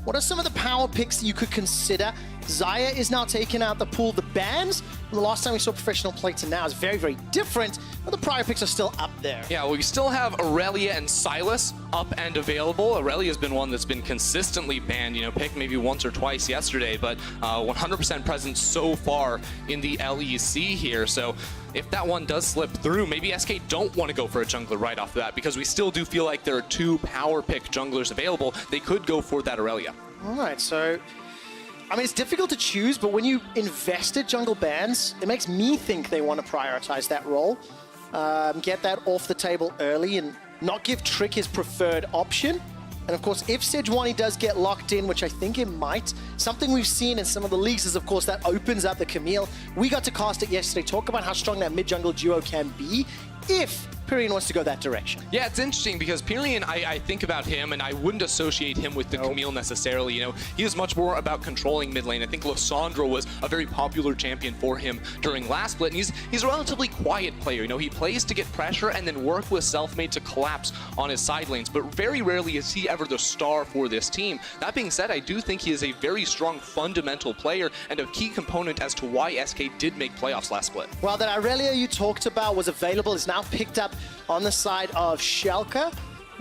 what are some of the power picks that you could consider? Xayah is now taking out the pool. The bans from the last time we saw professional play to now is very, very different, but the prior picks are still up there. Yeah, well, we still have Aurelia and Silas up and available. Aurelia's been one that's been consistently banned, you know, picked maybe once or twice yesterday, but 100% present so far in the LEC here. So if that one does slip through, maybe SK don't want to go for a jungler right off the bat, because we still do feel like there are two power pick junglers available. They could go for that Aurelia. All right, so I mean, it's difficult to choose, but when you invested jungle bans, it makes me think they want to prioritize that role, get that off the table early and not give Trick his preferred option. And of course, if Sejuani does get locked in, which I think it might, something we've seen in some of the leagues is, of course, that opens up the Camille. We got to cast it yesterday, talk about how strong that mid-jungle duo can be if Pyrian wants to go that direction. Yeah, it's interesting because Pyrian, I think about him and I wouldn't associate him with the Camille necessarily. You know, he is much more about controlling mid lane. I think Lissandra was a very popular champion for him during last split, and he's a relatively quiet player. You know, he plays to get pressure and then work with Selfmade to collapse on his side lanes, but very rarely is he ever the star for this team. That being said, I do think he is a very strong fundamental player and a key component as to why SK did make playoffs last split. Well, that Aurelia you talked about was available, is now picked up on the side of Schalke.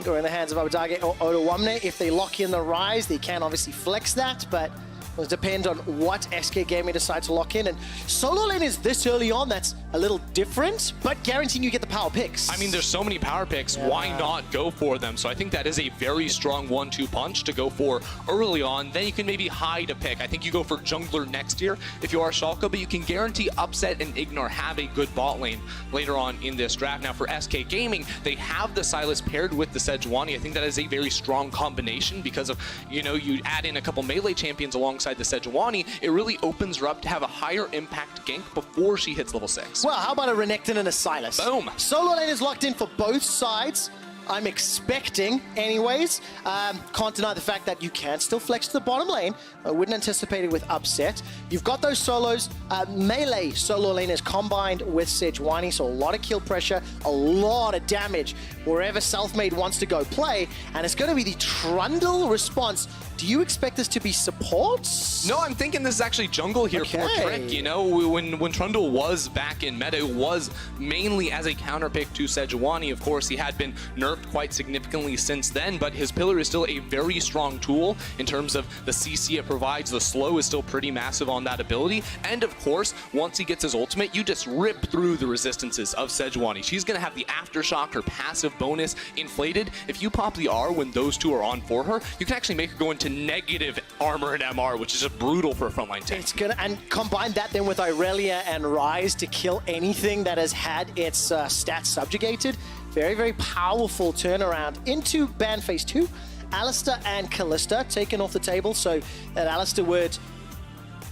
Go in the hands of Abadage or Odawamne. If they lock in the Rise, they can obviously flex that, but it will depend on what SK Gaming decide to lock in. And solo lane is this early on, that's a little different, but guaranteeing you get the power picks. I mean, there's so many power picks, why not go for them? So I think that is a very strong 1-2 punch to go for early on. Then you can maybe hide a pick. I think you go for jungler next year if you are Schalke, but you can guarantee Upset and Ignore have a good bot lane later on in this draft. Now for SK Gaming, they have the Silas paired with the Sejuani. I think that is a very strong combination because of, you know, you add in a couple melee champions alongside the Sejuani, it really opens her up to have a higher impact gank before she hits level 6. Well, how about a Renekton and a Silas? Boom. Solo lane is locked in for both sides. I'm expecting, anyways. Can't deny the fact that you can still flex to the bottom lane. I wouldn't anticipate it with Upset. You've got those solos. Melee solo lane is combined with Sejuani, so a lot of kill pressure, a lot of damage wherever Selfmade wants to go play, and it's going to be the Trundle response. Do you expect this to be support? No, I'm thinking this is actually jungle here for Trick. You know, when Trundle was back in meta, it was mainly as a counter pick to Sejuani. Of course, he had been nerfed quite significantly since then, but his pillar is still a very strong tool in terms of the CC it provides. The slow is still pretty massive on that ability. And of course, once he gets his ultimate, you just rip through the resistances of Sejuani. She's going to have the Aftershock, her passive bonus inflated. If you pop the R when those two are on for her, you can actually make her go into negative armor and MR, which is just brutal for a frontline tank. It's gonna, and combine that then with Aurelia and Rise to kill anything that has had its stats subjugated. Very, very powerful turnaround into ban phase 2. Alistar and Kalista taken off the table, so that Alistar would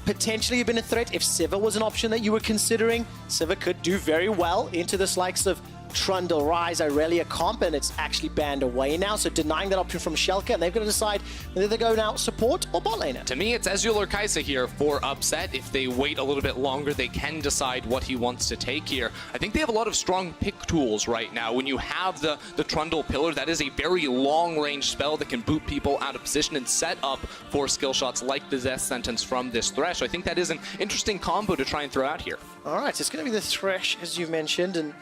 potentially have been a threat if Sivir was an option that you were considering. Sivir could do very well into the likes of Trundle, Rise, Aurelia comp, and it's actually banned away now, so denying that option from Schalke, and they've got to decide whether they go now support or bot laner. To me, it's Ezreal or Kai'Sa here for Upset. If they wait a little bit longer, they can decide what he wants to take here. I think they have a lot of strong pick tools right now. When you have the Trundle pillar, that is a very long-range spell that can boot people out of position and set up for skill shots like the Death Sentence from this Thresh. So I think that is an interesting combo to try and throw out here. All right, so it's going to be the Thresh, as you mentioned, and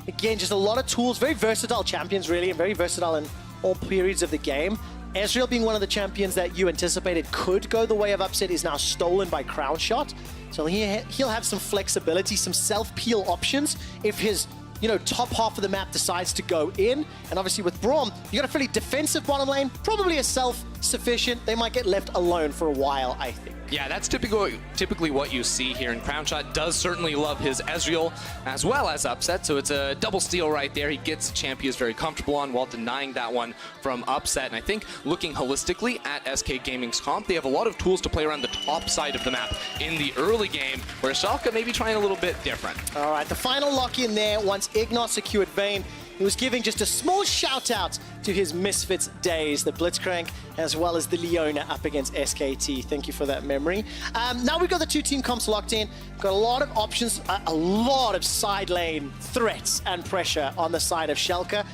again, just a lot of tools, very versatile champions really, and very versatile in all periods of the game. Ezreal being one of the champions that you anticipated could go the way of Upset is now stolen by Crown Shot. So he'll have some flexibility, some self-peel options if his, you know, top half of the map decides to go in. And obviously with Braum, you got a fairly defensive bottom lane, probably a self-sufficient. They might get left alone for a while, I think. Yeah, that's typically what you see here, and Crownshot does certainly love his Ezreal as well as Upset, so it's a double steal right there. He gets a champ he is very comfortable on while denying that one from Upset, and I think looking holistically at SK Gaming's comp, they have a lot of tools to play around the top side of the map in the early game, where Schalke may be trying a little bit different. All right, the final lock in there, once Ignore secured Vayne, he was giving just a small shout out to his Misfits days, the Blitzcrank, as well as the Leona up against SKT. Thank you for that memory. Now we've got the two team comps locked in. Got a lot of options, a lot of side lane threats and pressure on the side of Schalke.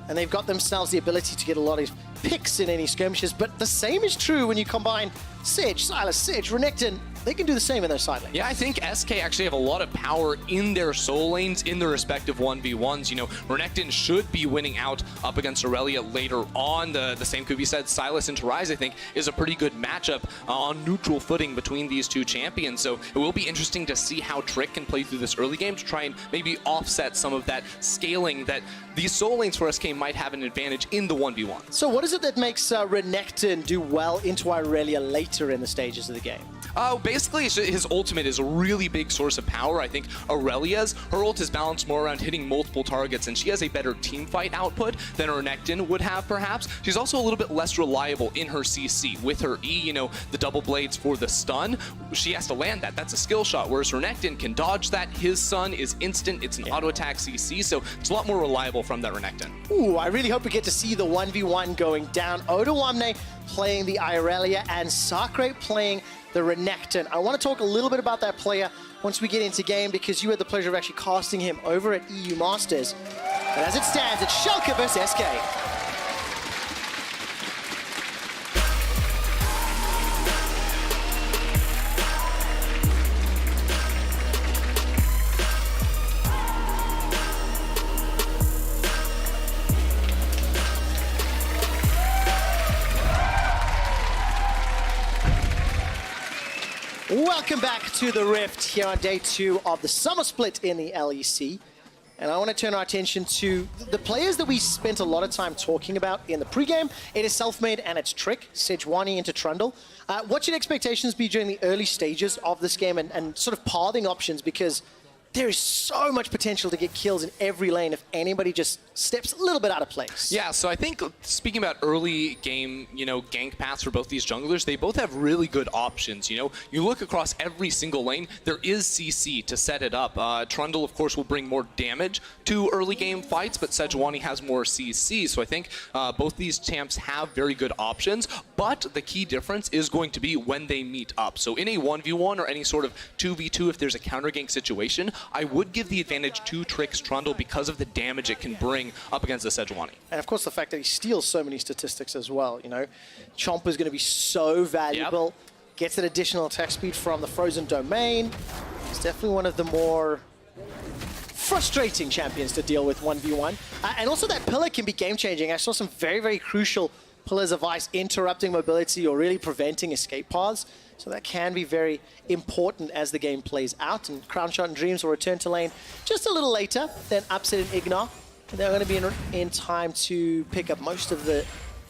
And they've got themselves the ability to get a lot of picks in any skirmishes, but the same is true when you combine Sedge, Silas, Sedge, Renekton. They can do the same in their side lane. Yeah, I think SK actually have a lot of power in their soul lanes, in their respective 1v1s. You know, Renekton should be winning out up against Aurelia later on. The same could be said. Silas into Ryze, I think, is a pretty good matchup on neutral footing between these two champions. So it will be interesting to see how Trick can play through this early game to try and maybe offset some of that scaling that these soul lanes for SK might have an advantage in the 1v1. So what is it that makes Renekton do well into Aurelia later in the stages of the game? Basically, his ultimate is a really big source of power. I think Aurelia's, her ult is balanced more around hitting multiple targets, and she has a better team fight output than Renekton would have, perhaps. She's also a little bit less reliable in her CC. With her E, you know, the double blades for the stun, she has to land that. That's a skill shot, whereas Renekton can dodge that. His stun is instant. It's an auto attack CC, so it's a lot more reliable from that Renekton. Ooh, I really hope we get to see the 1v1 going down. Odoamne playing the Aurelia and Sakre playing the Renekton. I want to talk a little bit about that player once we get into game, because you had the pleasure of actually casting him over at EU Masters. And as it stands, it's Schalke versus SK. Welcome back to the Rift here on day 2 of the summer split in the LEC. And I want to turn our attention to the players that we spent a lot of time talking about in the pregame. It is Selfmade and it's Trick, Sejuani into Trundle. What should expectations be during the early stages of this game and sort of pathing options? Because there is so much potential to get kills in every lane if anybody just steps a little bit out of place. Yeah, so I think speaking about early game, you know, gank paths for both these junglers, they both have really good options. You know, you look across every single lane, there is CC to set it up. Trundle, of course, will bring more damage to early game fights, but Sejuani has more CC. So I think both these champs have very good options, but the key difference is going to be when they meet up. So in a 1v1 or any sort of 2v2, if there's a counter gank situation, I would give the advantage to Trick's Trundle because of the damage it can bring up against the Sejuani. And of course the fact that he steals so many statistics as well, you know. Chomp is going to be so valuable. Yep. Gets that additional attack speed from the Frozen Domain. It's definitely one of the more frustrating champions to deal with 1v1. And also that pillar can be game-changing. I saw some very, very crucial pillars of ice interrupting mobility or really preventing escape paths. So that can be very important as the game plays out. And Crown Shot and Dreams will return to lane just a little later than Upset and Ignar. They're going to be in time to pick up most of the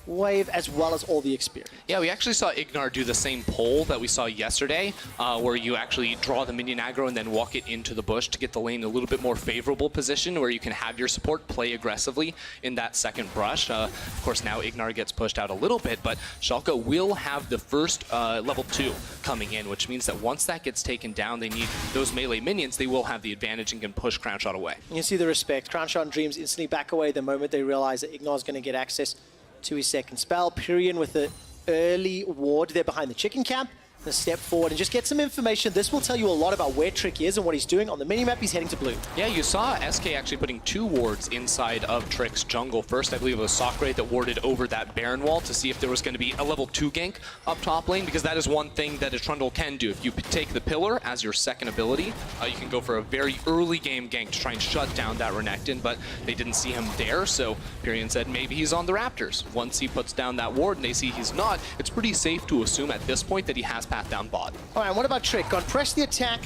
wave as well as all the experience. Yeah, we actually saw Ignar do the same pull that we saw yesterday, where you actually draw the minion aggro and then walk it into the bush to get the lane in a little bit more favorable position where you can have your support play aggressively in that second brush. Of course, now Ignar gets pushed out a little bit, but Schalke will have the first level 2 coming in, which means that once that gets taken down, they need those melee minions. They will have the advantage and can push Crown Shot away. You see the respect. Crown Shot and Dreams instantly back away the moment they realize that Ignar's going to get access to his second spell. Pyrian with the early ward there behind the chicken camp. Gonna step forward and just get some information. This will tell you a lot about where Trick is and what he's doing. On the minimap, he's heading to blue. Yeah, you saw SK actually putting 2 wards inside of Trick's jungle. First, I believe it was Sakre that warded over that Baron wall to see if there was going to be a level 2 gank up top lane, because that is one thing that a Trundle can do. If you take the pillar as your second ability, you can go for a very early game gank to try and shut down that Renekton, but they didn't see him there, so Pyrian said maybe he's on the Raptors. Once he puts down that ward and they see he's not, it's pretty safe to assume at this point that he has path down bot. All right, what about Trick? Gone press the attack,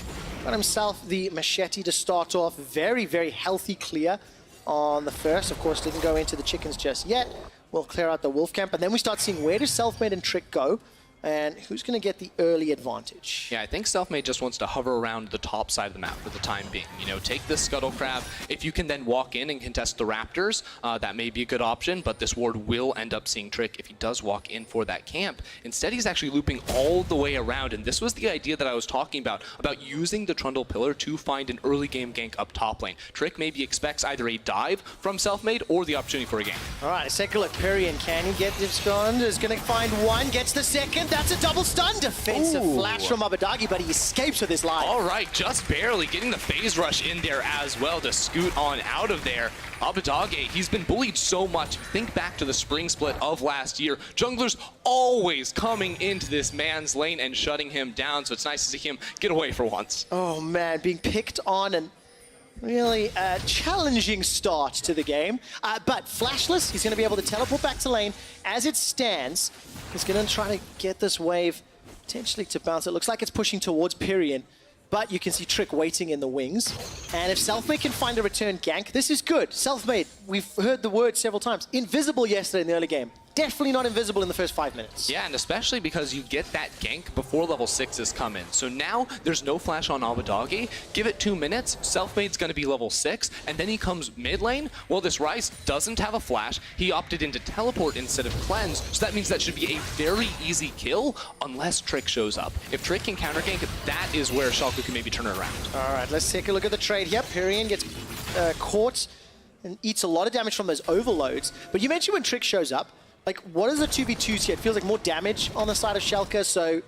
got himself the machete to start off. Very, very healthy clear on the first. Of course, didn't go into the chickens just yet. We'll clear out the wolf camp, and then we start seeing where does Selfmade and Trick go, and who's going to get the early advantage. Yeah, I think Selfmade just wants to hover around the top side of the map for the time being. You know, take this Scuttle Crab. If you can then walk in and contest the Raptors, that may be a good option, but this ward will end up seeing Trick if he does walk in for that camp. Instead, he's actually looping all the way around, and this was the idea that I was talking about using the Trundle Pillar to find an early game gank up top lane. Trick maybe expects either a dive from Selfmade or the opportunity for a gank. All right, let's take a look. Pyrian, can he get this gone? Is going to find one, gets the second. that's a double stun. Defensive Ooh. flash from Abadagi, but he escapes with his life. All right, just barely getting the phase rush in there as well to scoot on out of there. Abadagi, he's been bullied so much. Think back to the spring split of last year. Junglers always coming into this man's lane and shutting him down, so it's nice to see him get away for once. Oh man, being picked on and really a challenging start to the game. But flashless, he's going to be able to teleport back to lane. As it stands, he's going to try to get this wave potentially to bounce. It looks like it's pushing towards Pyrian, but you can see Trick waiting in the wings. And if Selfmade can find a return gank, this is good. Selfmade, we've heard the word several times. Invisible yesterday in the early game. Definitely not invisible in the first 5 minutes. Yeah, and especially because you get that gank before level 6s come in. So now there's no flash on Abadagi. Give it 2 minutes, Selfmade's going to be level 6, and then he comes mid lane. Well, this Ryze doesn't have a flash. He opted into teleport instead of cleanse, so that means that should be a very easy kill unless Trick shows up. If Trick can counter gank, that is where Schalke can maybe turn it around. All right, let's take a look at the trade here. Pyrian gets caught and eats a lot of damage from those overloads. But you mentioned when Trick shows up, like, what is the 2v2s here? It feels like more damage on the side of Schalke, so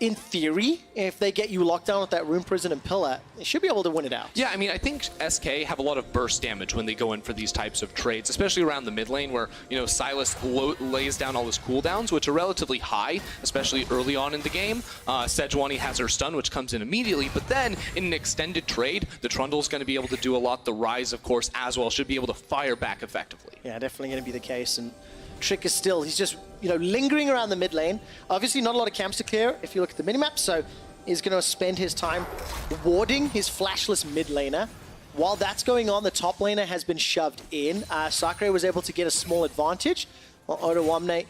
in theory, if they get you locked down with that Rune Prison and Pillar, they should be able to win it out. Yeah, I mean, I think SK have a lot of burst damage when they go in for these types of trades, especially around the mid lane where, you know, Silas lays down all his cooldowns, which are relatively high, especially early on in the game. Sejuani has her stun, which comes in immediately, but then in an extended trade, the Trundle's going to be able to do a lot. The Ryze, of course, as well, should be able to fire back effectively. Yeah, definitely going to be the case. And Trick is still, he's just, you know, lingering around the mid lane. Obviously not a lot of camps to clear if you look at the minimap, so he's going to spend his time warding his flashless mid laner. While that's going on, the top laner has been shoved in. Sakre was able to get a small advantage, while Odo Wamne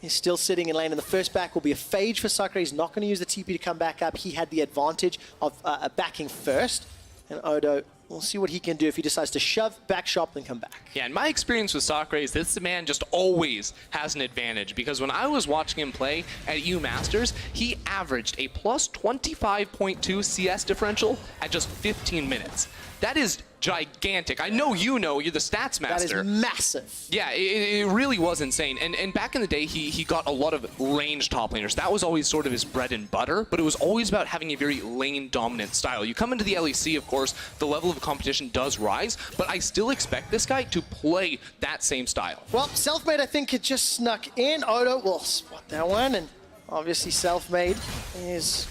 is still sitting in lane. And the first back will be a phage for Sakre. He's not going to use the TP to come back up. He had the advantage of backing first. And Odo, we'll see what he can do if he decides to shove, back shop, then come back. Yeah, in my experience with Sakre is this man just always has an advantage, because when I was watching him play at U Masters, he averaged a plus 25.2 CS differential at just 15 minutes. That is gigantic. I know you know, you're the stats master. That is massive. Yeah, it really was insane. And back in the day, he got a lot of ranged top laners. That was always sort of his bread and butter, but it was always about having a very lane-dominant style. You come into the LEC, of course, the level of competition does rise, but I still expect this guy to play that same style. Well, Selfmade, I think, it just snuck in. Odo will spot that one, and obviously Selfmade is...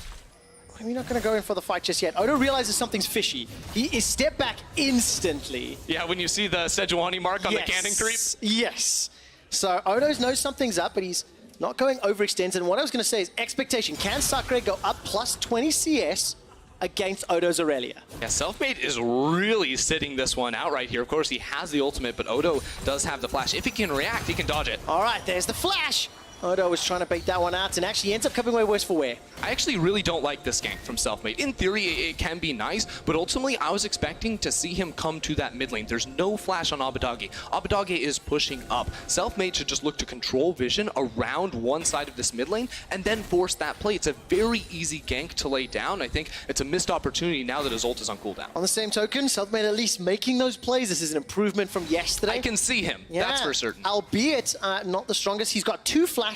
We're not going to go in for the fight just yet. Odo realizes something's fishy. He is stepped back instantly. Yeah, when you see the Sejuani mark on the cannon creep. Yes. So Odo knows something's up, but he's not going overextended. And what I was going to say is expectation. Can Sakre go up plus 20 CS against Odo's Aurelia? Yeah, Selfmade is really sitting this one out right here. Of course, he has the ultimate, but Odo does have the flash. If he can react, he can dodge it. All right, there's the flash. Odo was trying to bait that one out and actually ends up coming away worse for wear. I actually really don't like this gank from Selfmade. In theory, it can be nice, but ultimately, I was expecting to see him come to that mid lane. There's no flash on Abadagi. Abadagi is pushing up. Selfmade should just look to control vision around one side of this mid lane and then force that play. It's a very easy gank to lay down. I think it's a missed opportunity now that his ult is on cooldown. On the same token, Selfmade at least making those plays. This is an improvement from yesterday. I can see him, that's for certain. Albeit not the strongest. He's got 2 flashes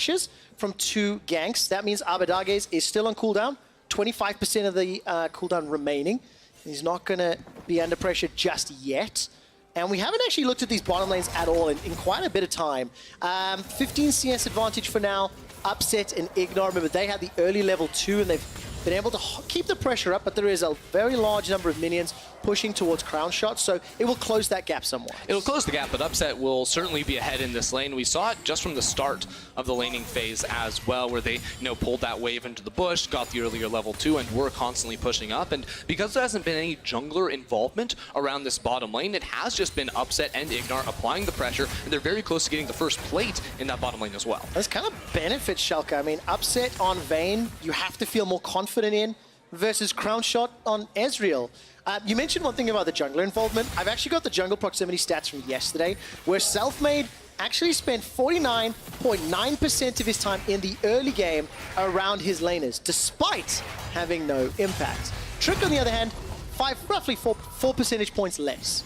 from 2 ganks. That means Abadage's is still on cooldown, 25% of the cooldown remaining. He's not going to be under pressure just yet. And we haven't actually looked at these bottom lanes at all in quite a bit of time. 15 CS advantage for now. Upset and Ignore. Remember, they had the early level 2 and they've been able to keep the pressure up, but there is a very large number of minions pushing towards crown shots, so it will close that gap somewhat. It'll close the gap, but Upset will certainly be ahead in this lane. We saw it just from the start of the laning phase as well, where they, pulled that wave into the bush, got the earlier level 2, and were constantly pushing up. And because there hasn't been any jungler involvement around this bottom lane, it has just been Upset and Ignore applying the pressure, and they're very close to getting the first plate in that bottom lane as well. This kind of benefits Schalke. I mean, Upset on Vayne, you have to feel more confident in, versus crown shot on Ezreal. You mentioned one thing about the jungler involvement. I've actually got the jungle proximity stats from yesterday, where Selfmade actually spent 49.9% of his time in the early game around his laners, despite having no impact. Trick, on the other hand, roughly 4 percentage points less.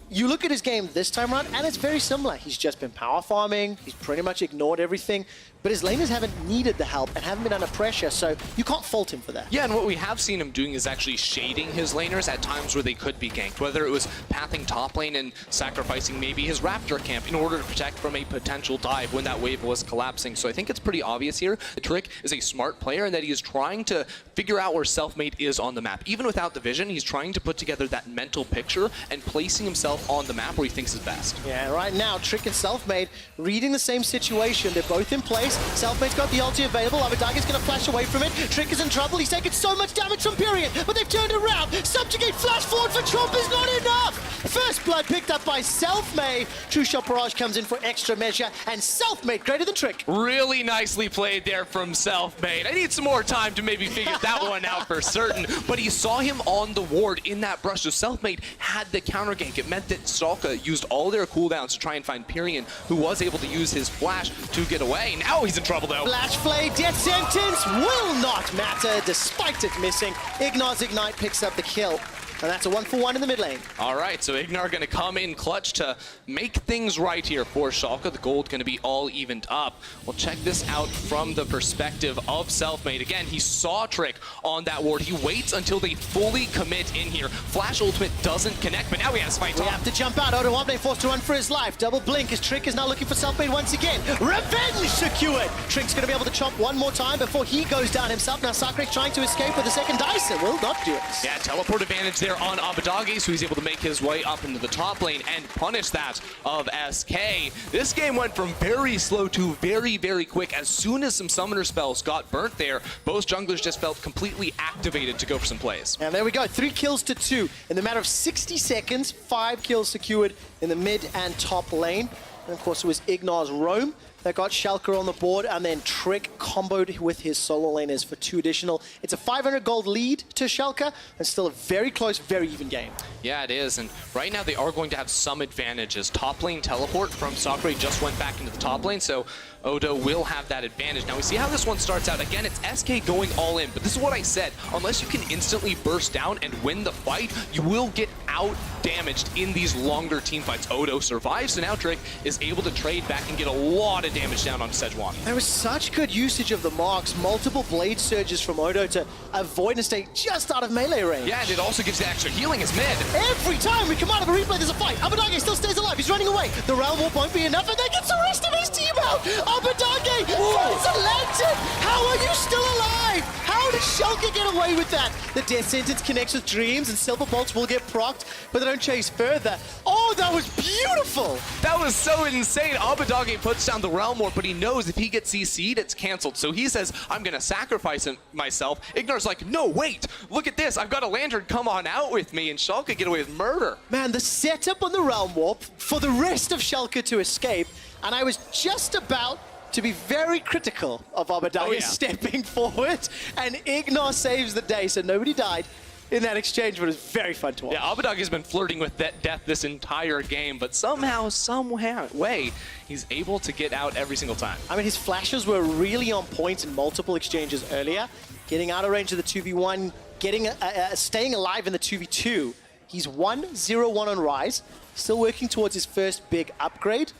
You look at his game this time around, and it's very similar. He's just been power farming. He's pretty much ignored everything. but his laners haven't needed the help and haven't been under pressure, so you can't fault him for that. Yeah, and what we have seen him doing is actually shading his laners at times where they could be ganked, whether it was pathing top lane and sacrificing maybe his Raptor camp in order to protect from a potential dive when that wave was collapsing. So I think it's pretty obvious here that Trick is a smart player and that he is trying to figure out where Selfmade is on the map. Even without the vision, he's trying to put together that mental picture and placing himself on the map where he thinks is best. Yeah, right now, Trick and Selfmade reading the same situation. They're both in place. Selfmade's got the ulti available. Abadagi's going to flash away from it. Trick is in trouble. He's taken so much damage from Period, but they've turned around. Subjugate flash forward for Chomp is not enough. First blood picked up by Selfmade. True Shot Barrage comes in for extra measure, and Selfmade greater than Trick. Really nicely played there from Selfmade. I need some more time to maybe figure that one out for certain, but he saw him on the ward in that brush, so Selfmade had the counter gank. It meant that Schalke used all their cooldowns to try and find Pyrian, who was able to use his flash to get away. Now he's in trouble though. Flash Flay, death sentence will not matter despite it missing. Ignar's Ignite picks up the kill. And that's a 1-for-1 in the mid lane. All right, so Ignar going to come in clutch to make things right here for Schalke. The gold going to be all evened up. We'll check this out from the perspective of Selfmade. Again, he saw Trick on that ward. He waits until they fully commit in here. Flash ultimate doesn't connect, but now he has fight. We have to jump out. W1D2 forced to run for his life. Double blink as Trick is now looking for Selfmade once again. Revenge secured. Trick's going to be able to chomp one more time before he goes down himself. Now Sakre's trying to escape with the second dice and will not do it. Yeah, teleport advantage there on Abadagi, so he's able to make his way up into the top lane and punish that of SK. This game went from very slow to very, very quick. As soon as some summoner spells got burnt there, both junglers just felt completely activated to go for some plays. And there we go, 3 kills to 2. In the matter of 60 seconds, 5 kills secured in the mid and top lane. And of course it was Ignar's Roam that got Schalke on the board, and then Trick comboed with his solo laners for 2 additional. It's a 500 gold lead to Schalke, and still a very close, very even game. Yeah, it is, and right now they are going to have some advantages. Top lane teleport from Sakura just went back into the top lane, so Odo will have that advantage. Now we see how this one starts out. Again, it's SK going all in, but this is what I said. Unless you can instantly burst down and win the fight, you will get out damaged in these longer team fights. Odo survives, so now Trick is able to trade back and get a lot of damage down on Sejuani. There was such good usage of the marks, multiple blade surges from Odo to avoid and stay just out of melee range. Yeah, and it also gives the extra healing as mid. Every time we come out of a replay, there's a fight. Abadagi still stays alive. He's running away. The Realm Warp won't be enough, and that gets the rest of his team out. Abadagi finds a lantern. How are you still alive? How did Schalke get away with that? The death sentence connects with Dreams, and Silver Bolts will get procced, but they don't chase further. Oh, that was beautiful. That was so insane. Abadagi puts down the Realm Warp, but he knows if he gets CC'd, it's canceled. So he says, I'm going to sacrifice myself. Ignar's like, no, wait. Look at this. I've got a lantern. Come on out with me. And Schalke get away with murder. Man, the setup on the Realm Warp for the rest of Schalke to escape, and I was just about to be very critical of Abadagi stepping forward, and Ignar saves the day, so nobody died in that exchange, but it was very fun to watch. Yeah, Abadagi's been flirting with death this entire game, but somehow, some way, he's able to get out every single time. I mean, his flashes were really on point in multiple exchanges earlier, getting out of range of the 2v1, getting staying alive in the 2v2. He's 1-0-1 on Rise, still working towards his first big upgrade,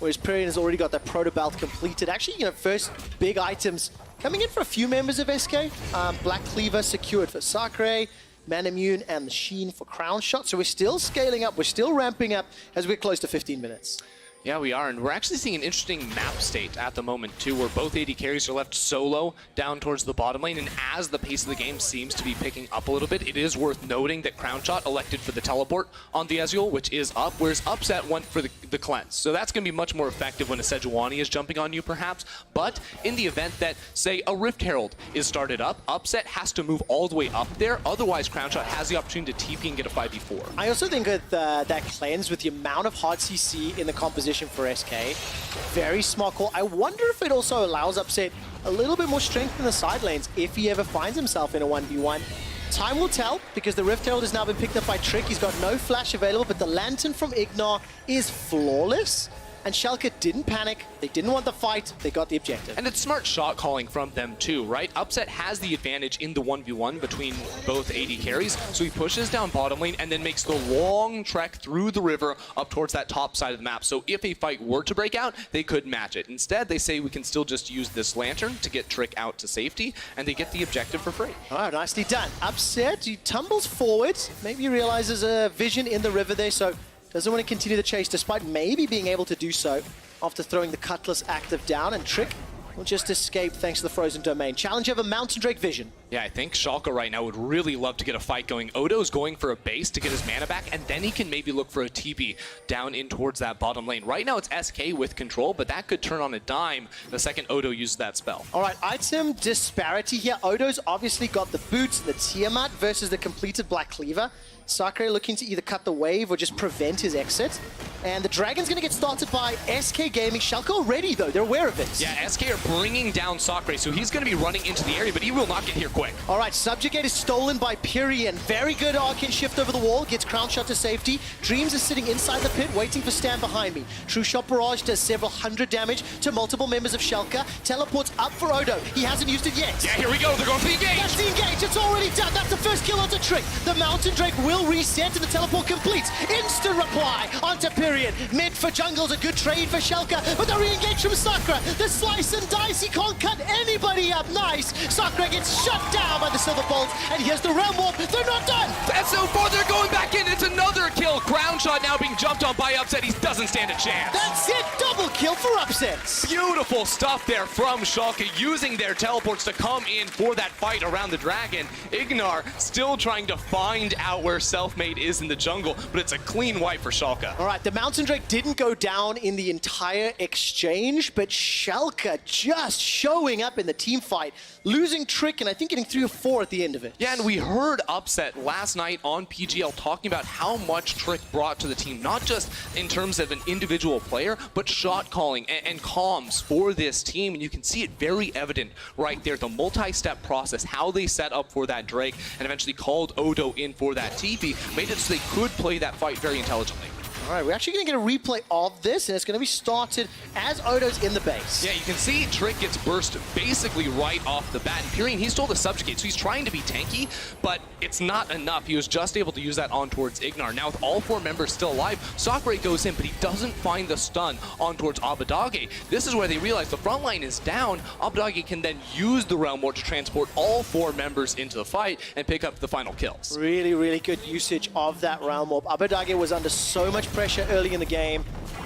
whereas Period has already got that proto belt completed. Actually, you know, first big items coming in for a few members of SK. Black Cleaver secured for Sakura, Man Immune, and the Sheen for Crown Shot. So we're still scaling up, we're still ramping up as we're close to 15 minutes. Yeah, we are, and we're actually seeing an interesting map state at the moment, too, where both AD carries are left solo down towards the bottom lane, and as the pace of the game seems to be picking up a little bit, it is worth noting that Crownshot elected for the teleport on the Ezreal, which is up, whereas Upset went for the cleanse. So that's going to be much more effective when a Sejuani is jumping on you, perhaps, but in the event that, say, a Rift Herald is started up, Upset has to move all the way up there, otherwise Crownshot has the opportunity to TP and get a 5v4. I also think that that cleanse, with the amount of hard CC in the composition for SK, very smart call. I wonder if it also allows Upset a little bit more strength in the side lanes if he ever finds himself in a 1v1. Time will tell, because the Rift Herald has now been picked up by Trick. He's got no flash available, but the Lantern from Ignar is flawless. And Schalke didn't panic. They didn't want the fight. They got the objective. And it's smart shot calling from them too, right? Upset has the advantage in the 1v1 between both AD carries, so he pushes down bottom lane and then makes the long trek through the river up towards that top side of the map. So if a fight were to break out, they could match it. Instead, they say we can still just use this lantern to get Trick out to safety, and they get the objective for free. All right, nicely done. Upset, he tumbles forward. Maybe he realizes a vision in the river there, so doesn't want to continue the chase despite maybe being able to do so after throwing the Cutlass active down, and Trick will just escape thanks to the frozen domain. Challenge of a Mountain Drake vision. Yeah, I think Schalke right now would really love to get a fight going. Odo's going for a base to get his mana back, and then he can maybe look for a TP down in towards that bottom lane. Right now it's SK with control, but that could turn on a dime the second Odo uses that spell. All right, item disparity here. Odo's obviously got the boots, the Tiamat versus the completed Black Cleaver. Sakura looking to either cut the wave or just prevent his exit. And the Dragon's going to get started by SK Gaming. Schalke already, though. They're aware of it. Yeah, SK are bringing down Sakura, so he's going to be running into the area, but he will not get here quick. All right, Subjugate is stolen by Pyrian. Very good Arcane Shift over the wall. Gets Crown Shot to safety. Dreams is sitting inside the pit, waiting for Stand Behind Me. True Shot Barrage does several hundred damage to multiple members of Schalke. Teleports up for Odo. He hasn't used it yet. Yeah, here we go. They're going for the engage. That's the engage. It's already done. That's the first kill onto Trick. The Mountain Drake will reset and the teleport completes. Instant reply onto Pyrian. Mid for jungle's a good trade for Schalke, but the re-engage from Sakura. The slice and dice. He can't cut anybody up. Nice. Sakura gets shut down by the Silver Bolt, and here's the Realm Warp. They're not done. S04, they're going back in. It's another kill. Crown Shot now being jumped on by Upset. He doesn't stand a chance. That's it. Double kill for Upsets. Beautiful stuff there from Schalke, using their teleports to come in for that fight around the dragon. Ignar still trying to find out where Selfmade is in the jungle, but it's a clean wipe for Schalke. All right, the Mountain Drake didn't go down in the entire exchange, but Schalke just showing up in the team fight, losing Trick, and I think getting 3 or 4 at the end of it. Yeah, and we heard Upset last night on PGL talking about how much Trick brought to the team, not just in terms of an individual player, but shot calling and comms for this team, and you can see it very evident right there, the multi-step process, how they set up for that Drake, and eventually called Odo in for that TP, made it so they could play that fight very intelligently. All right, we're actually going to get a replay of this, and it's going to be started as Odo's in the base. Yeah, you can see Trick gets burst basically right off the bat. And Pyrian, he's told to subjugate, so he's trying to be tanky, but it's not enough. He was just able to use that on towards Ignar. Now with all 4 members still alive, Sakura goes in, but he doesn't find the stun on towards Abadage. This is where they realize the front line is down. Abadage can then use the Realm Warp to transport all 4 members into the fight and pick up the final kills. Really, really good usage of that Realm Warp. Abadage was under so much pressure early in the game.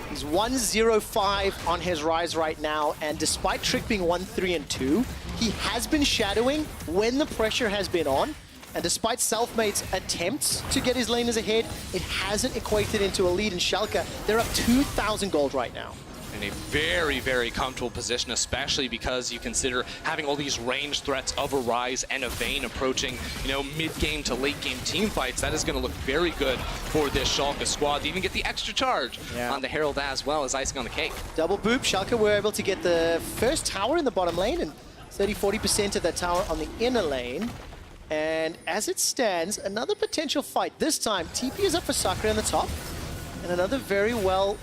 He's 1-0-5 on his rise right now, and despite Trick being 1-3-2, he has been shadowing when the pressure has been on, and despite Selfmade's attempts to get his laners ahead, it hasn't equated into a lead in Schalke. They're up 2,000 gold right now. In a very, very comfortable position, especially because you consider having all these range threats of a Rise and a Vayne approaching, you know, mid-game to late-game team fights. That is going to look very good for this Schalke squad. They even get the extra charge on the Herald as well as icing on the cake. Double boop. Schalke were able to get the first tower in the bottom lane and 30-40% of that tower on the inner lane. And as it stands, another potential fight. This time, TP is up for Sakura on the top, and another very well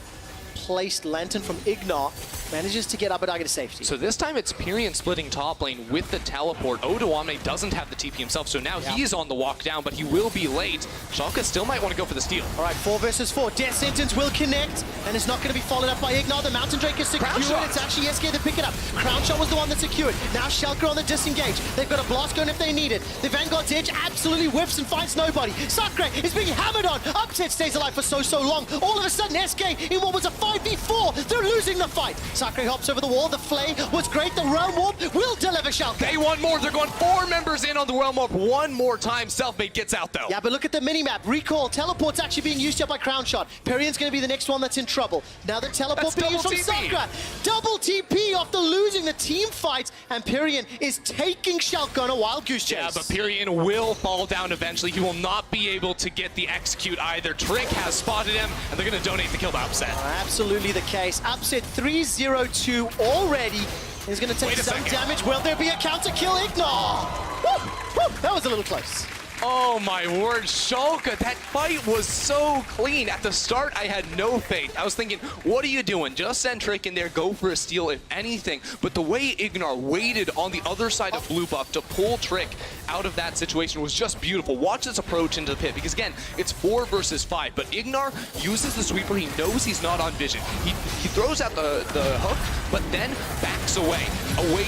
placed lantern from Ignar manages to get Abadage to safety. So this time it's Pyrian splitting top lane with the teleport. Odoamne doesn't have the TP himself, so now he's on the walk down, but he will be late. Schalke still might want to go for the steal. All right, 4 versus 4. Death Sentence will connect, and it's not going to be followed up by Ignar. The Mountain Drake is secured. It's actually SK to pick it up. Crown Shot was the one that secured. Now Schalke on the disengage. They've got a blast going if they need it. The Vanguard's Edge absolutely whips and finds nobody. Sakura is being hammered on. Upset stays alive for so long. All of a sudden, SK in what was a 5v4. They're losing the fight. Sakura hops over the wall. The Flay was great. The Realm Warp will deliver Schalke. They want more. They're going 4 members in on the Realm Warp one more time. Selfmade gets out though. Yeah, but look at the minimap. Recall, teleport's actually being used here by Crown Shot. Pyrian's going to be the next one that's in trouble. Now the teleport being used from Sakura. Double TP after losing the team fight, and Pyrian is taking Schalke on a wild goose chase. Yeah, but Pyrian will fall down eventually. He will not be able to get the execute either. Trick has spotted him, and they're going to donate the kill to Upset. Absolutely the case. Upset 3-0-2 already. He's going to take some damage. Will there be a counter kill? Ignar! Woo! Woo! That was a little close. Oh my word, Schalke, that fight was so clean. At the start, I had no faith. I was thinking, what are you doing? Just send Trick in there, go for a steal, if anything. But the way Ignar waited on the other side of blue buff to pull Trick out of that situation was just beautiful. Watch this approach into the pit, because again, it's 4 versus 5, but Ignar uses the sweeper. He knows he's not on vision. He throws out the hook, but then backs away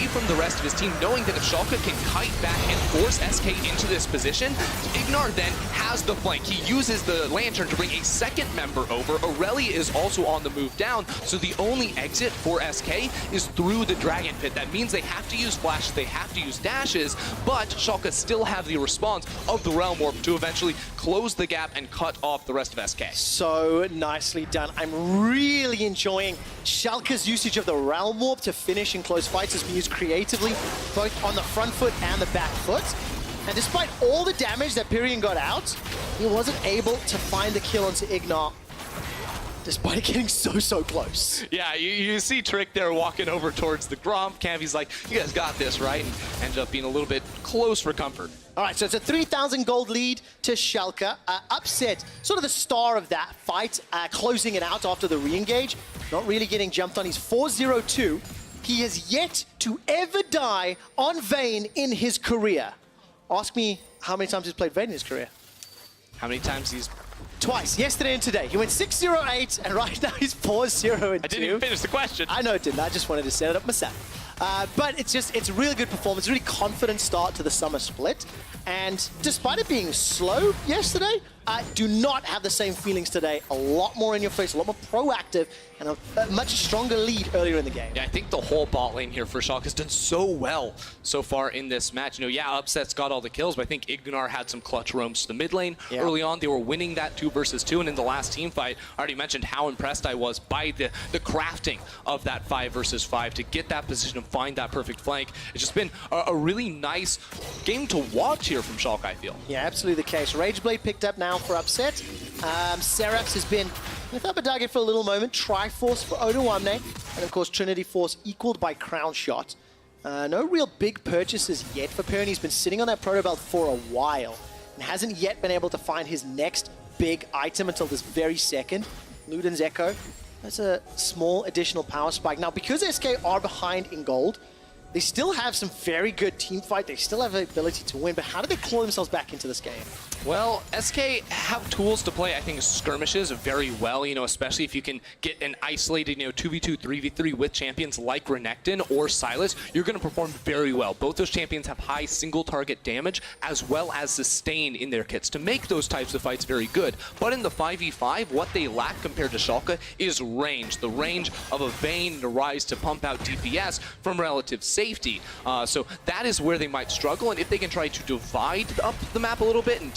from the rest of his team, knowing that if Schalke can kite back and force SK into this position, Ignar then has the flank. He uses the Lantern to bring a second member over. Aurelia is also on the move down, so the only exit for SK is through the Dragon Pit. That means they have to use flashes, they have to use dashes, but Schalke still have the response of the Realm Warp to eventually close the gap and cut off the rest of SK. So nicely done. I'm really enjoying Schalke's usage of the Realm Warp to finish in close fights. Has been used creatively, both on the front foot and the back foot. And despite all the damage that Pyrion got out, he wasn't able to find the kill onto Ignar, despite it getting so close. Yeah, you see Trick there walking over towards the Gromp. Campy's like, you guys got this, right? And ended up being a little bit close for comfort. All right, so it's a 3,000 gold lead to Schalke. Upset, sort of the star of that fight, closing it out after the re-engage. Not really getting jumped on. He's 4-0-2. He has yet to ever die on Vayne in his career. Ask me how many times he's played Vayne in his career. How many times he's... Twice, yesterday and today. He went 6-0-8, and right now he's 4-0-2. I didn't even finish the question. I know it didn't. I just wanted to set it up myself. But it's a really good performance, a really confident start to the summer split. And despite it being slow yesterday, I do not have the same feelings today. A lot more in your face, a lot more proactive, and a much stronger lead earlier in the game. Yeah, I think the whole bot lane here for Schalke has done so well so far in this match. You know, yeah, Upset's got all the kills, but I think Ignar had some clutch roams to the mid lane early on. They were winning that 2 versus 2, and in the last team fight, I already mentioned how impressed I was by the crafting of that 5 versus 5 to get that position and find that perfect flank. It's just been a really nice game to watch here from Schalke, I feel. Yeah, absolutely the case. Rageblade picked up now for Upset. Seraphs has been with Abadage for a little moment. Triforce for Odoamne. And of course, Trinity Force equaled by Crown Shot. No real big purchases yet for Pyrion. He's been sitting on that proto belt for a while and hasn't yet been able to find his next big item until this very second. Luden's Echo. That's a small additional power spike. Now, because SK are behind in gold, they still have some very good team fight. They still have the ability to win, but how do they claw themselves back into this game? Well, SK have tools to play, I think, skirmishes very well, you know, especially if you can get an isolated, 2v2, 3v3 with champions like Renekton or Sylas, you're going to perform very well. Both those champions have high single target damage as well as sustain in their kits to make those types of fights very good. But in the 5v5, what they lack compared to Schalke is range. The range of a Vayne and a Rise to pump out DPS from relative safety. So that is where they might struggle, and if they can try to divide up the map a little bit and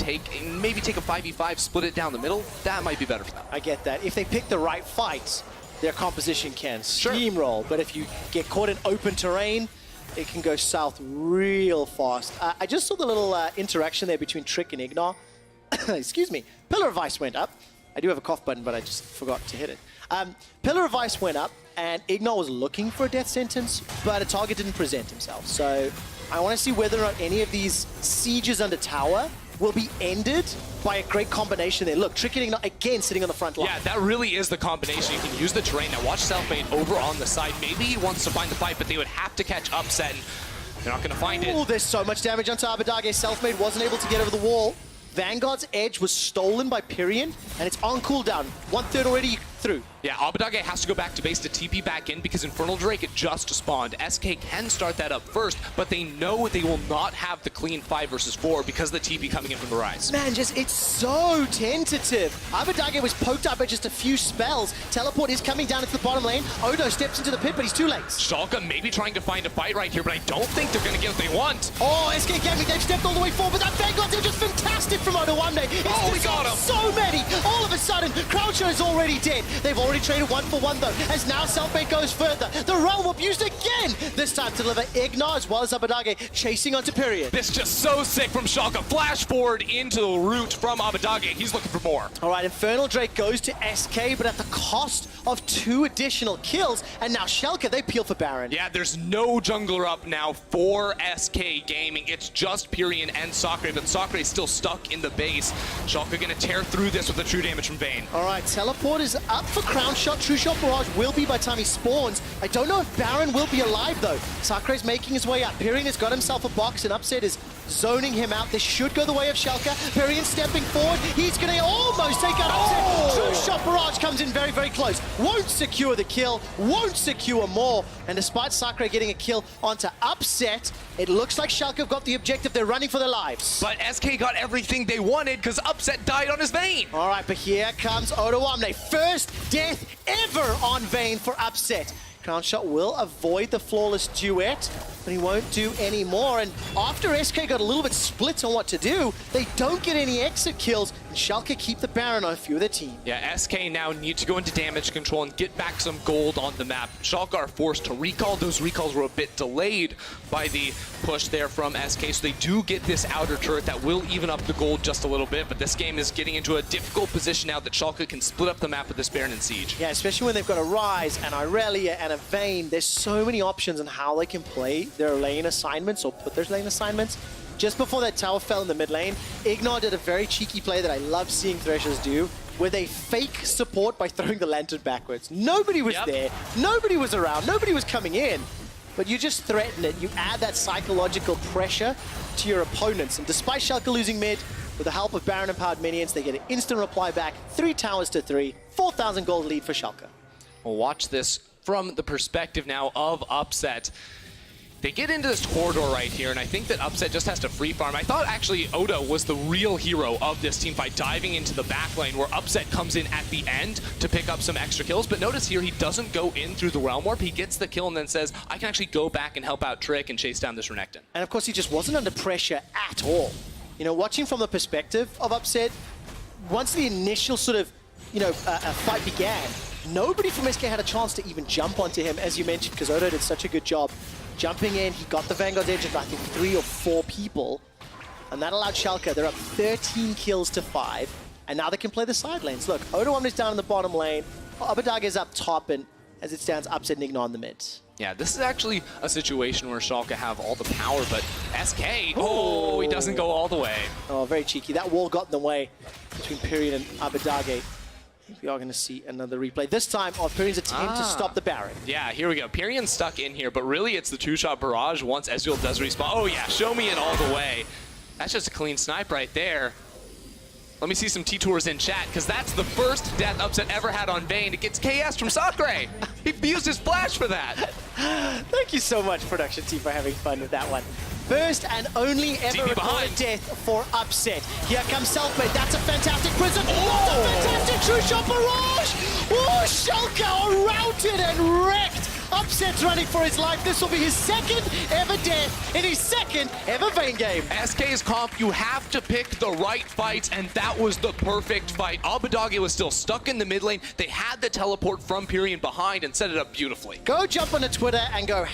maybe take a 5v5, split it down the middle, that might be better for them. I get that. If they pick the right fights, their composition can steamroll. But if you get caught in open terrain, it can go south real fast. I just saw the little interaction there between Trick and Ignar. Excuse me. Pillar of Ice went up. I do have a cough button, but I just forgot to hit it. Pillar of Ice went up, and Ignar was looking for a death sentence, but a target didn't present himself. So I want to see whether or not any of these sieges under tower will be ended by a great combination there. Look, Trick and Ignar again sitting on the front line. Yeah, that really is the combination. You can use the terrain. Now watch Selfmade over on the side. Maybe he wants to find the fight, but they would have to catch Upset, and they're not going to find it. Oh, there's so much damage onto Abadage. Selfmade wasn't able to get over the wall. Vanguard's edge was stolen by Pyrion, and it's on cooldown. 1/3 already through. Yeah, Abadage has to go back to base to TP back in because Infernal Drake just spawned. SK can start that up first, but they know they will not have the clean 5 versus 4 because of the TP coming in from the Rise. Man, it's so tentative. Abadage was poked up by just a few spells. Teleport is coming down into the bottom lane. Odo steps into the pit, but he's too late. Schalke maybe trying to find a fight right here, but I don't think they're going to get what they want. Oh, SK Gaming, they've stepped all the way forward, but that Vanguard's just fantastic from Odo1D2. Oh, we got him. So many. All of a sudden, Croucher is already dead. They've already traded 1-for-1 though, as now Selfmade goes further. The Realm Warp used again, this time to deliver Ignar as well as Abadage chasing onto Period. This is just so sick from Schalke. Flash forward into the route from Abadage. He's looking for more. All right, Infernal Drake goes to SK, but at the cost of 2 additional kills, and now Schalke, they peel for Baron. Yeah, there's no jungler up now for SK Gaming. It's just Pyrian and Sakre, but Sakre is still stuck in the base. Schalke gonna tear through this with the true damage from Vayne. All right, Teleport is up for Crown Shot. True Shot Barrage will be by the time he spawns. I don't know if Baron will be alive though. Sakre's making his way up. Pyrian has got himself a box, and Upset is zoning him out. This should go the way of Schalke. Pyrian stepping forward. He's gonna almost take out Upset. True Shot Barrage comes in very, very close. Won't secure the kill, won't secure more. And despite Sakre getting a kill onto Upset, it looks like Schalke have got the objective. They're running for their lives. But SK got everything they wanted because Upset died on his Vayne. All right, but here comes W1D2. First death ever on Vayne for Upset. Crown Shot will avoid the flawless duet, but he won't do any more. And after SK got a little bit split on what to do, they don't get any exit kills, and Schalke keep the Baron on a few of their team. Yeah, SK now need to go into damage control and get back some gold on the map. Schalke are forced to recall. Those recalls were a bit delayed by the push there from SK, so they do get this outer turret that will even up the gold just a little bit, but this game is getting into a difficult position now that Schalke can split up the map with this Baron and Siege. Yeah, especially when they've got a Rise and Irelia and a Vayne. There's so many options on how they can play their lane assignments or put their lane assignments. Just before that tower fell in the mid lane, Ignar did a very cheeky play that I love seeing Threshers do, where they fake support by throwing the lantern backwards. Nobody was there, nobody was around, nobody was coming in, but you just threaten it. You add that psychological pressure to your opponents, and despite Schalke losing mid, with the help of Baron-empowered minions, they get an instant reply back, 3 towers to 3, 4,000 gold lead for Schalke. Well, watch this from the perspective now of Upset. They get into this corridor right here, and I think that Upset just has to free farm. I thought actually Oda was the real hero of this team by diving into the back lane, where Upset comes in at the end to pick up some extra kills. But notice here, he doesn't go in through the Realm Warp. He gets the kill and then says, I can actually go back and help out Trick and chase down this Renekton. And of course, he just wasn't under pressure at all. You know, watching from the perspective of Upset, once the initial sort of, fight began, nobody from SK had a chance to even jump onto him, as you mentioned, because Oda did such a good job jumping in. He got the Vanguard edge of, I think, 3 or 4 people, and that allowed Schalke. They're up 13 kills to 5, and now they can play the side lanes. Look, Oda1 is down in the bottom lane, Abadage is up top, and as it stands, Upset and Ignar in the mid. Yeah, this is actually a situation where Schalke have all the power, but SK, oh, he doesn't go all the way. Oh, very cheeky. That wall got in the way between Pyrian and Abadage. We are going to see another replay. This time on Pyrian's attempt to stop the Baron. Yeah, here we go. Pyrian's stuck in here, but really it's the 2-shot barrage once Ezreal does respawn. Oh yeah, show me it all the way. That's just a clean snipe right there. Let me see some T-Tours in chat, because that's the first death Upset ever had on Vayne. It gets KS from Sakre. He used his flash for that. Thank you so much, production team, for having fun with that one. First and only ever recorded death for Upset. Here comes Selfmade. That's a fantastic prison. What a fantastic true shot barrage! Oh, Schalke are routed and wrecked. Upset's running for his life. This will be his second ever death in his second ever Vayne game. SK's comp, you have to pick the right fights, and that was the perfect fight. Abadage was still stuck in the mid lane. They had the teleport from Pyrian behind and set it up beautifully. Go jump onto Twitter and go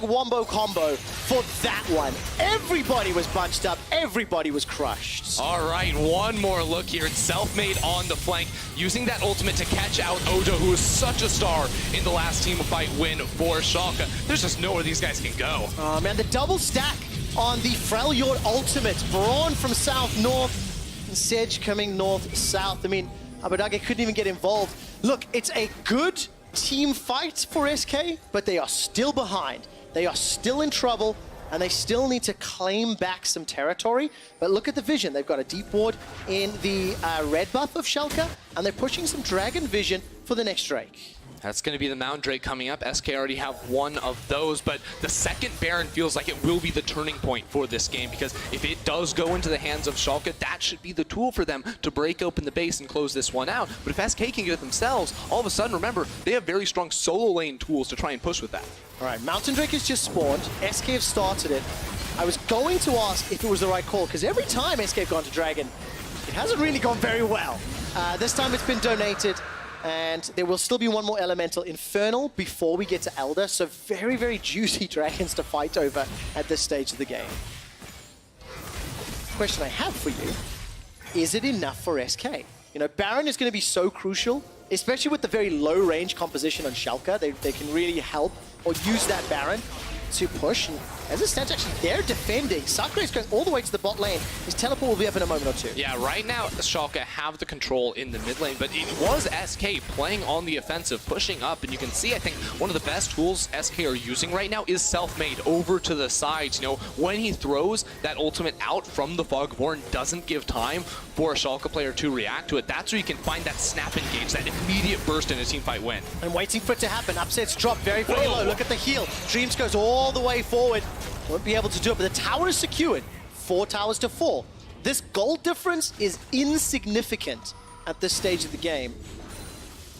#Wombo Combo for that one. Everybody was bunched up. Everybody was crushed. All right, one more look here. It's Selfmade on the flank, using that ultimate to catch out Oda, who was such a star in the last team fight win for Schalke. There's just nowhere these guys can go. Oh man, the double stack on the Freljord ultimate. Braun from south-north, and Sedge coming north-south. I mean, Abadage couldn't even get involved. Look, it's a good team fight for SK, but they are still behind. They are still in trouble, and they still need to claim back some territory. But look at the vision. They've got a deep ward in the red buff of Schalke, and they're pushing some Dragon Vision for the next Drake. That's going to be the Mountain Drake coming up. SK already have one of those, but the second Baron feels like it will be the turning point for this game, because if it does go into the hands of Schalke, that should be the tool for them to break open the base and close this one out. But if SK can get it themselves, all of a sudden, remember, they have very strong solo lane tools to try and push with that. All right, Mountain Drake has just spawned. SK have started it. I was going to ask if it was the right call, because every time SK have gone to Dragon, it hasn't really gone very well. This time it's been donated. And there will still be one more Elemental Infernal before we get to Elder. So very, very juicy dragons to fight over at this stage of the game. Question I have for you, is it enough for SK? You know, Baron is going to be so crucial, especially with the very low range composition on Schalke. They can really help or use that Baron to push. And as it stands, actually, they're defending. Sakura is going all the way to the bot lane. His teleport will be up in a moment or two. Yeah, right now, Schalke have the control in the mid lane, but it was SK playing on the offensive, pushing up, and you can see, I think, one of the best tools SK are using right now is self-made over to the sides. You know, when he throws that ultimate out from the Fogborn, doesn't give time for a Schalke player to react to it. That's where you can find that snap engage, that immediate burst in a teamfight win. And waiting for it to happen. Upsets drop very, very low. Look at the heal. Dreams goes all the way forward. Won't be able to do it, but the tower is secured. 4 towers to 4. This gold difference is insignificant at this stage of the game.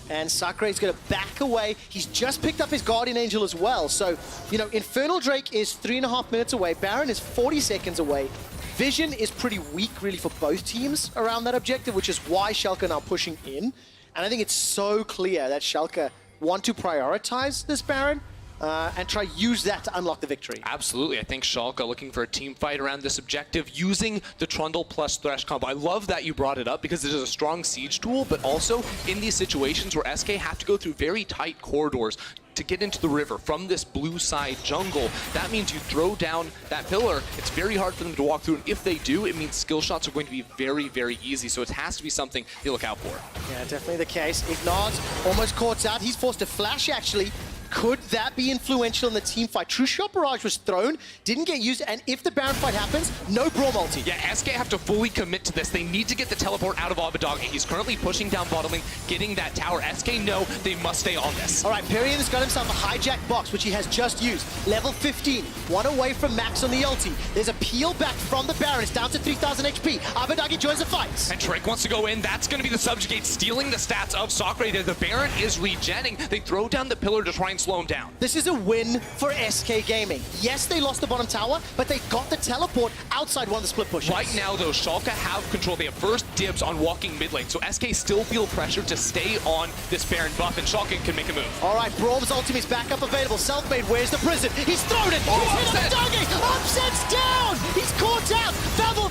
And Sakura is going to back away. He's just picked up his Guardian Angel as well. So, you know, Infernal Drake is 3.5 minutes away. Baron is 40 seconds away. Vision is pretty weak, really, for both teams around that objective, which is why Schalke are now pushing in. And I think it's so clear that Schalke want to prioritize this Baron. And try use that to unlock the victory. Absolutely. I think Schalke looking for a team fight around this objective using the Trundle plus Thresh combo. I love that you brought it up because it is a strong siege tool, but also in these situations where SK have to go through very tight corridors to get into the river from this blue side jungle, that means you throw down that pillar. It's very hard for them to walk through, and if they do, it means skill shots are going to be very, very easy. So it has to be something they look out for. Yeah, definitely the case. Ignaz almost caught out. He's forced to flash, actually. Could that be influential in the team fight? True Shot Barrage was thrown, didn't get used, and if the Baron fight happens, no Brawl multi. Yeah, SK have to fully commit to this. They need to get the teleport out of Abaddon. He's currently pushing down bottom lane, getting that tower. SK know they must stay on this. All right, Perian's got himself a hijack box, which he has just used. Level 15, 1 away from max on the ulti. There's a peel back from the Baron. It's down to 3,000 HP. Abaddon joins the fight. And Drake wants to go in. That's going to be the subjugate, stealing the stats of Sakura there. The Baron is regenning. They throw down the pillar to try and slow him down. This is a win for SK Gaming. Yes, they lost the bottom tower, but they got the teleport outside one of the split pushes. Right now, though, Schalke have control. They have first dibs on walking mid lane, so SK still feel pressure to stay on this Baron buff, and Schalke can make a move. All right, Braum's ultimate is back up available. Self-made, where's the prison? He's thrown it! Oh, he's hit upset. on the doggy! Upset's down! He's caught out!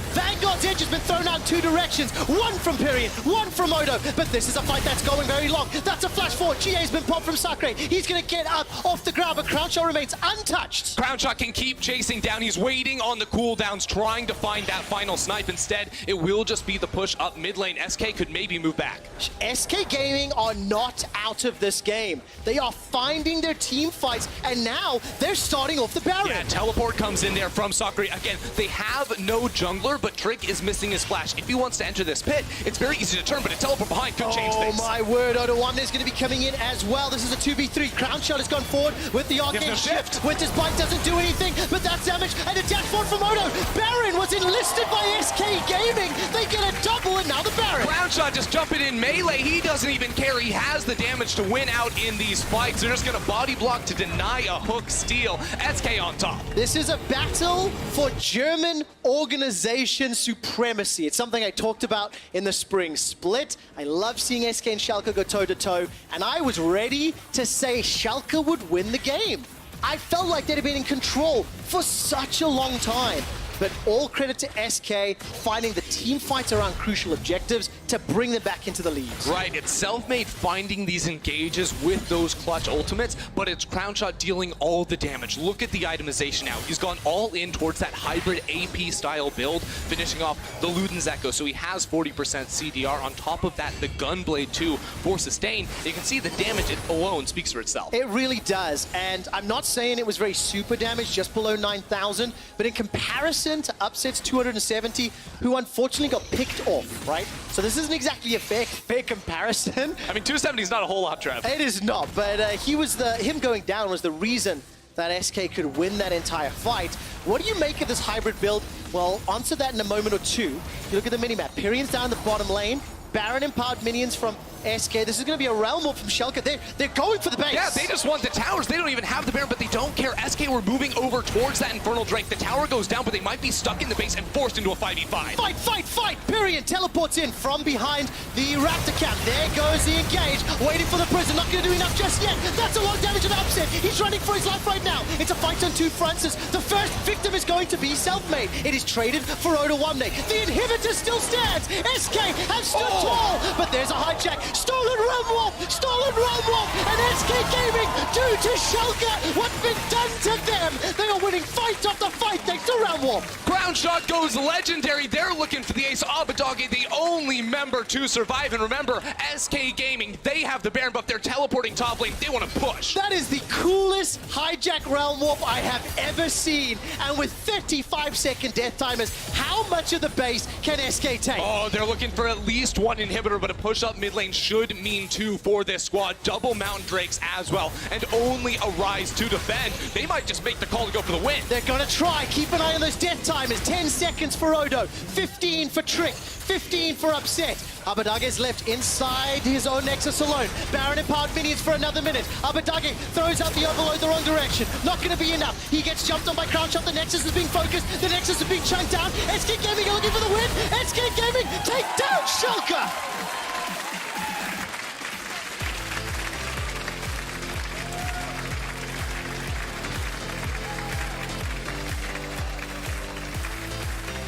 Vanguard's edge has been thrown out in 2 directions. One from Perian, one from Odo, but this is a fight that's going very long. That's a flash forward. GA's been popped from Sakura. He's gonna get up off the ground, but Crownshot remains untouched. Crownshot can keep chasing down. He's waiting on the cooldowns, trying to find that final snipe. Instead, it will just be the push up mid lane. SK could maybe move back. SK Gaming are not out of this game. They are finding their team fights, and now they're starting off the Baron. Yeah, teleport comes in there from Sakura. Again, they have no jungler, but Trick is missing his flash. If he wants to enter this pit, it's very easy to turn, but a teleport behind could change things. Oh my word, Odo1 is going to be coming in as well. This is a 2v3. Crownshot has gone forward with the arcane shift. Winter's Bite doesn't do anything, but that's damage, and a dash forward from Odo. Baron was enlisted by SK Gaming. They get a double, and now the Baron. Crownshot just jumping in melee. He doesn't even care. He has the damage to win out in these fights. They're just going to body block to deny a hook steal. SK on top. This is a battle for German organization supremacy. It's something I talked about in the spring split. I love seeing SK and Schalke go toe-to-toe, and I was ready to say Schalke would win the game. I felt like they'd have been in control for such a long time. But all credit to SK finding the team fights around crucial objectives to bring them back into the leads. Right, it's Self-Made finding these engages with those clutch ultimates, but it's Crownshot dealing all the damage. Look at the itemization now. He's gone all in towards that hybrid AP style build, finishing off the Luden's Echo, so he has 40% CDR. On top of that, the Gunblade 2 for sustain. You can see the damage it alone speaks for itself. It really does, and I'm not saying it was very super damage, just below 9,000, but in comparison to Upset's 270, who unfortunately got picked off, right? So this isn't exactly a fair comparison. I mean, 270 is not a whole lot, Trev. It is not, but him going down was the reason that SK could win that entire fight. What do you make of this hybrid build? Well, answer that in a moment or two. You look at the minimap. Perian's down the bottom lane. Baron empowered minions from SK, this is going to be a realm war from Schalke. They're going for the base. Yeah, they just want the towers. They don't even have the Baron, but they don't care. SK were moving over towards that Infernal Drake. The tower goes down, but they might be stuck in the base and forced into a 5v5. Fight, fight, fight! Pyrian teleports in from behind the Raptor camp. There goes the engage, waiting for the prison. Not going to do enough just yet. That's a lot of damage and upset. He's running for his life right now. It's a fight on two fronts. The first victim is going to be Selfmade. It is traded for W1D2. The inhibitor still stands. SK has stood tall, but there's a hijack. Stolen Realm Warp! Stolen Realm Warp! And SK Gaming due to Schalke what's been done to them. They are winning fight after fight thanks to Realm Warp. Ground shot goes legendary. They're looking for the ace. Abadage, the only member to survive. And remember, SK Gaming, they have the Baron buff. They're teleporting top lane. They want to push. That is the coolest hijack Realm Warp I have ever seen. And with 35-second death timers, how much of the base can SK take? Oh, they're looking for at least one inhibitor, but a push up mid lane should mean two for this squad. Double Mountain Drakes as well, and only a Rise to defend. They might just make the call to go for the win. They're gonna try. Keep an eye on those death timers. 10 seconds for Odo, 15 for Trick, 15 for Upset. Abadage is left inside his own Nexus alone. Baron empowered minions for another minute. Abadage throws out the Overload the wrong direction. Not gonna be enough. He gets jumped on by Crown Shot. The Nexus is being focused. The Nexus is being chunked down. SK Gaming are looking for the win. SK Gaming take down Schalke.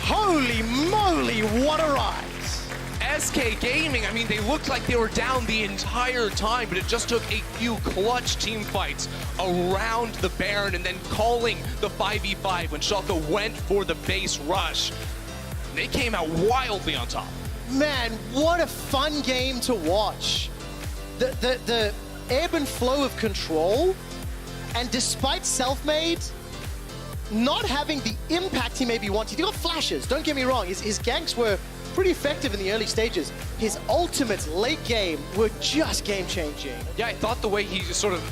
Holy moly, what a rise! SK Gaming, I mean, they looked like they were down the entire time, but it just took a few clutch team fights around the Baron and then calling the 5v5 when Schalke went for the base rush. They came out wildly on top. Man, what a fun game to watch. The ebb and flow of control, and despite Selfmade not having the impact he maybe wanted, he got flashes, don't get me wrong, his ganks were pretty effective in the early stages. His ultimates late game were just game-changing. Yeah, I thought the way he just sort of,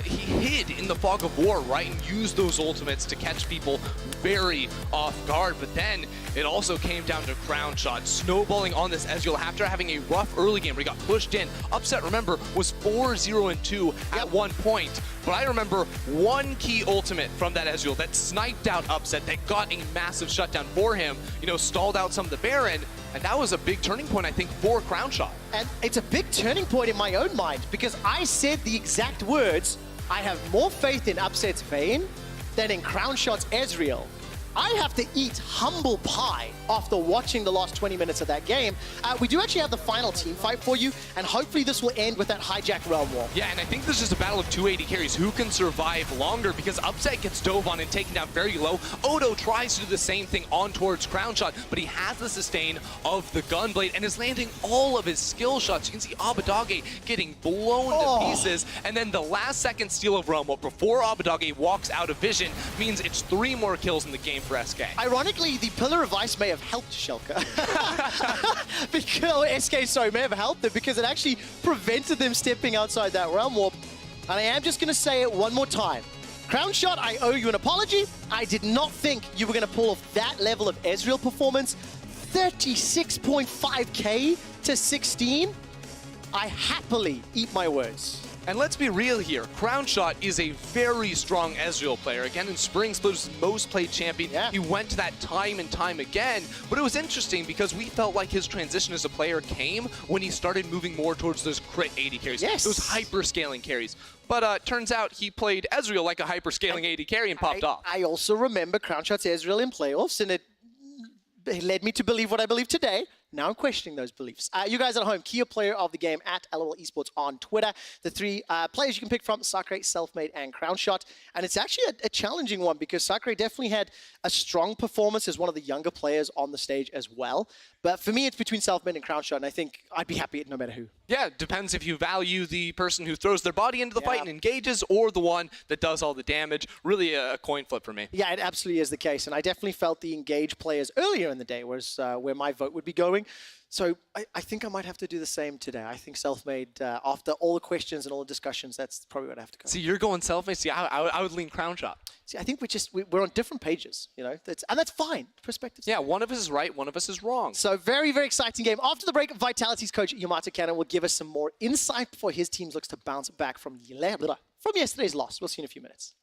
he hid in the fog of war, right, and used those ultimates to catch people very off guard, but then it also came down to Crown Shot, snowballing on this Ezreal after having a rough early game where he got pushed in. Upset, remember, was 4-0-2 at one point, but I remember one key ultimate from that Ezreal that sniped out Upset, that got a massive shutdown for him, you know, stalled out some of the Baron, and that was a big turning point, I think, for Crown Shot. And it's a big turning point in my own mind, because I said the exact words, I have more faith in Upset's Vayne than in Crown Shot's Ezreal. I have to eat humble pie after watching the last 20 minutes of that game. We do actually have the final team fight for you, and hopefully this will end with that hijack Realm War. Yeah, and I think this is just a battle of 280 carries. Who can survive longer? Because Upset gets dove on and taken down very low. Odo tries to do the same thing on towards Crown Shot, but he has the sustain of the Gunblade and is landing all of his skill shots. You can see Abadage getting blown to pieces, and then the last second steal of Realm War before Abadage walks out of vision means it's 3 more kills in the game for SK. Ironically, the Pillar of Ice may have helped Schalke. Because SK may have helped them because it actually prevented them stepping outside that Realm Warp. And I am just going to say it one more time. Crown Shot, I owe you an apology. I did not think you were going to pull off that level of Ezreal performance. 36.5k to 16. I happily eat my words. And let's be real here, Crown Shot is a very strong Ezreal player. Again, in Spring Split was his most played champion. Yeah. He went to that time and time again, but it was interesting because we felt like his transition as a player came when he started moving more towards those crit 80 carries, those hyper-scaling carries. But turns out he played Ezreal like a hyper-scaling 80 carry and popped off. I also remember Crown Shot's Ezreal in playoffs, and it led me to believe what I believe today. Now I'm questioning those beliefs. You guys at home, key player of the game at LoL Esports on Twitter. The 3 players you can pick from, Sakre, Selfmade, and Crown Shot. And it's actually a challenging one because Sakre definitely had a strong performance as one of the younger players on the stage as well. But for me, it's between Selfmade and Crown Shot, and I think I'd be happy no matter who. Yeah, it depends if you value the person who throws their body into the fight and engages or the one that does all the damage. Really a coin flip for me. Yeah, it absolutely is the case. And I definitely felt the engage players earlier in the day was where my vote would be going. So I think I might have to do the same today. I think self-made, after all the questions and all the discussions, that's probably what I have to go. See, you're going self-made. See, I would lean crown shot. See, I think we're on different pages, you know, and that's fine. Perspectives. Yeah, one of us is right, one of us is wrong. So very, very exciting game. After the break, Vitality's coach Yamato Cannon will give us some more insight before his team looks to bounce back from yesterday's loss. We'll see you in a few minutes.